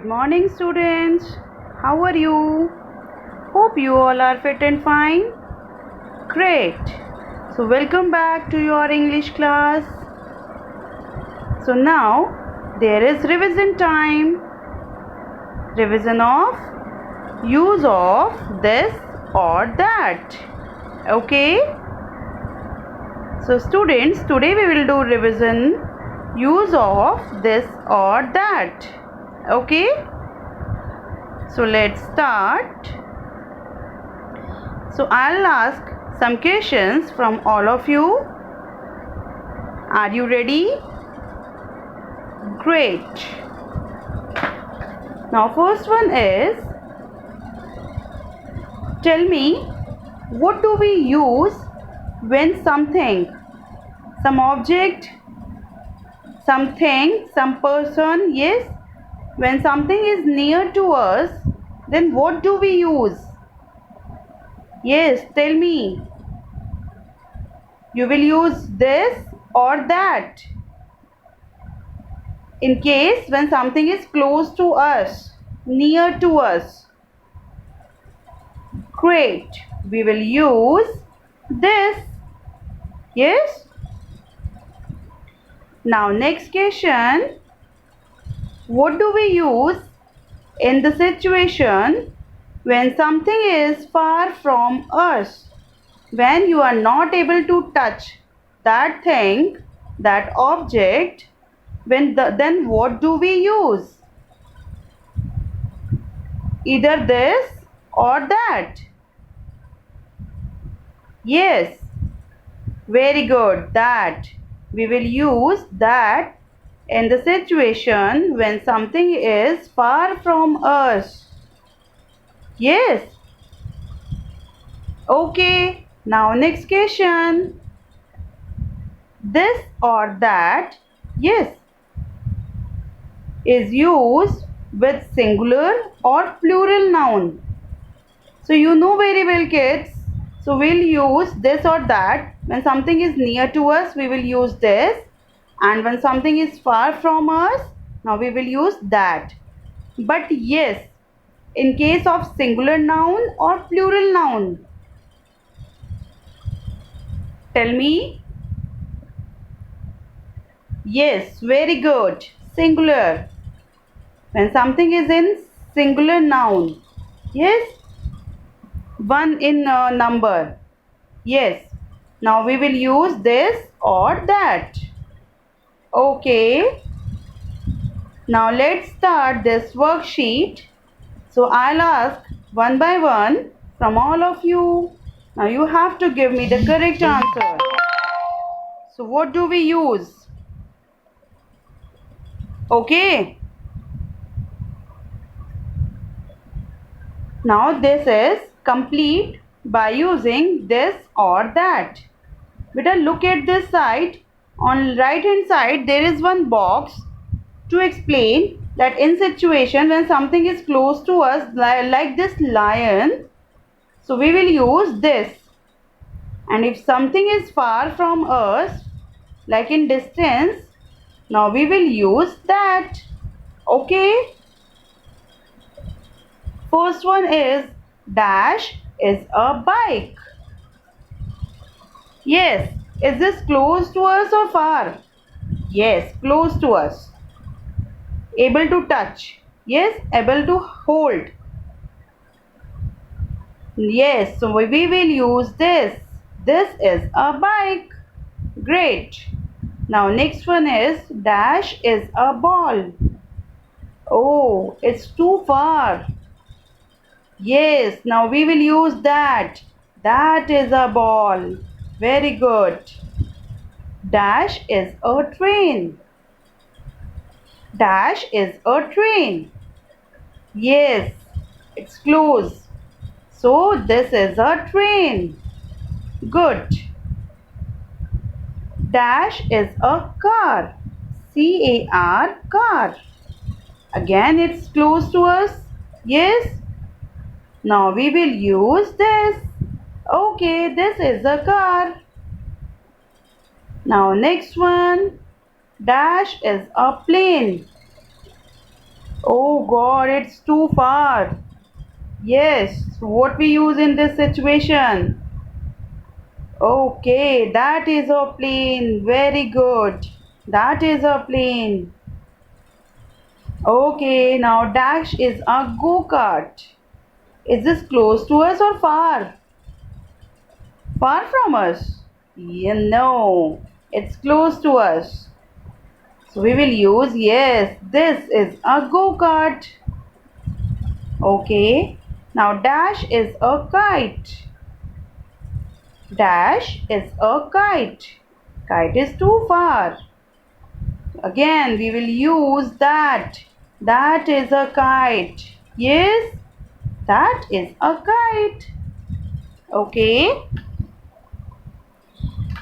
morning, students. How are you? Hope you all are fit and fine. Great. So welcome back to your English class. So now there is revision time. Revision of use of this or that. Okay? So students, today we will do revision use of this or that. Okay? So let's start. So I'll ask some questions from all of you. Are you ready? Great. Now first one is, tell me, what do we use when something, some object, something, some person, yes, when something is near to us, then what do we use? Yes, tell me. You will use this or that. In case when something is close to us, near to us. Great. We will use this. Yes. Now next question. What do we use in the situation when something is far from us? When you are not able to touch that thing, that object, then what do we use? Either this or that. Yes, very good, that. We will use that in the situation when something is far from us. Yes. Okay, now next question. This or that, yes, is used with singular or plural noun. So you know very well, kids. So we'll use this or that. When something is near to us, we will use this. And when something is far from us, now we will use that. But yes, in case of singular noun or plural noun, tell me. Yes, very good. Singular. When something is in singular noun. Yes. One in number. Yes. Now we will use this or that. Okay. Now let's start this worksheet. So I'll ask one by one from all of you. Now you have to give me the correct answer. So what do we use? Okay. Now this is complete by using this or that. Beta, look at this side. On right hand side there is one box to explain that in situation when something is close to us like this lion, so we will use this. And if something is far from us like in distance, now we will use that. Okay. First one is dash is a bike. Yes. Is this close to us or far? Yes, close to us. Able to touch. Yes, able to hold. Yes, so we will use this. This is a bike. Great. Now next one is dash is a ball. Oh, it's too far. Yes, now we will use that. That is a ball. Very good. Dash is a train. Dash is a train. Yes, it's close. So this is a train. Good. Dash is a car. C-A-R, car. Again, it's close to us. Yes. Now we will use this. Okay, this is a car. Now next one. Dash is a plane. Oh God, it's too far. Yes, what we use in this situation? Okay, that is a plane. Very good. That is a plane. Okay, now dash is a go-kart. Is this close to us or far? Far from us? Yeah, no, it's close to us. So we will use yes, this is a go-kart. Okay, now dash is a kite. Dash is a kite. Kite is too far. Again, we will use that. That is a kite. Yes, that is a kite. Okay.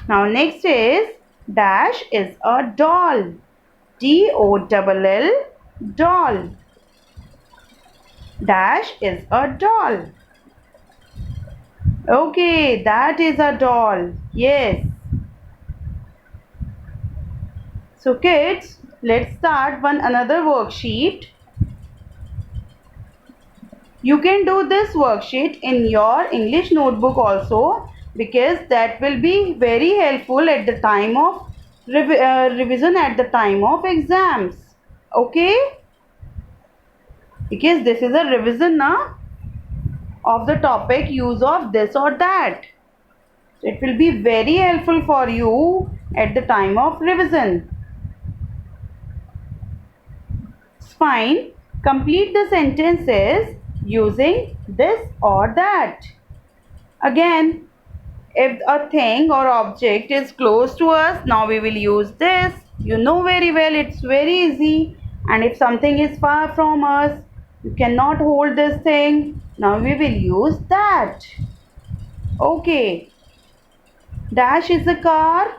Now next is dash is a doll. DOLL doll. Dash is a doll. Okay, that is a doll. Yes. So kids, let's start one another worksheet. You can do this worksheet in your English notebook also, because that will be very helpful at the time of revision at the time of exams. Okay? Because this is a revision of the topic use of this or that. So it will be very helpful for you at the time of revision. It's fine. Complete the sentences using this or that. Again, if a thing or object is close to us, now we will use this. You know very well, it's very easy. And if something is far from us, you cannot hold this thing, now we will use that. Okay, dash is a car.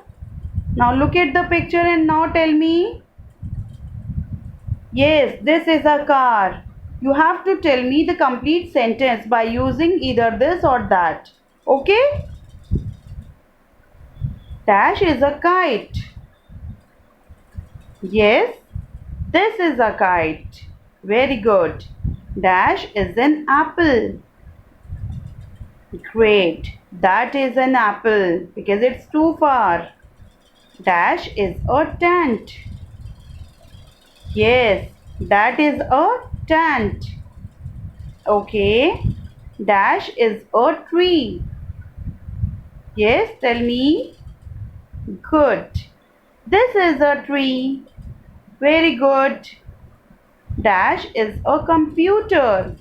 Now look at the picture and now tell me. Yes, this is a car. You have to tell me the complete sentence by using either this or that. Okay? Dash is a kite. Yes, this is a kite. Very good. Dash is an apple. Great. That is an apple because it's too far. Dash is a tent. Yes, that is a tent. Okay. Dash is a tree. Yes, tell me. Good. This is a tree. Very good. Dash is a computer.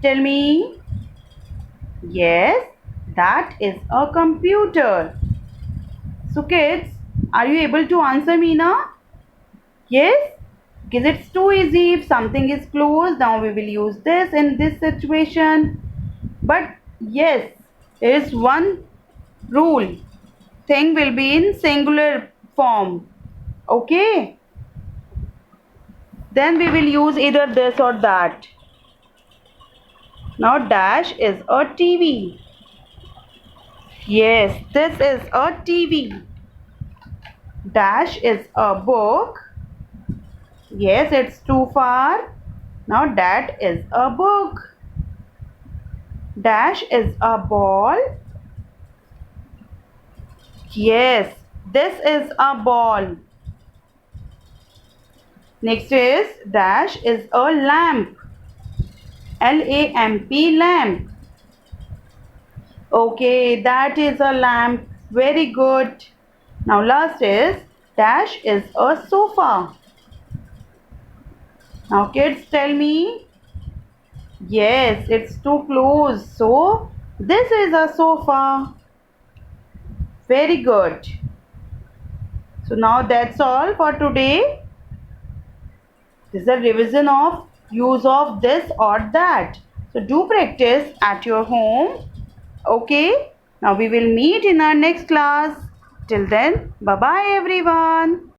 Tell me. Yes, that is a computer. So kids, are you able to answer me now? Yes? Because it's too easy. If something is close, now we will use this in this situation. But yes, there is one rule. Thing will be in singular form. Okay? Then we will use either this or that. Now dash is a TV. Yes, this is a TV. Dash is a book. Yes, it's too far. Now that is a book. Dash is a ball. Yes, this is a ball. Next is dash is a lamp. L-A-M-P, lamp. Okay, that is a lamp. Very good. Now last is dash is a sofa. Now kids, tell me. Yes, it's too close. So this is a sofa. Very good. So now that's all for today. This is a revision of use of this or that. So do practice at your home. Okay. Now we will meet in our next class. Till then, bye bye everyone.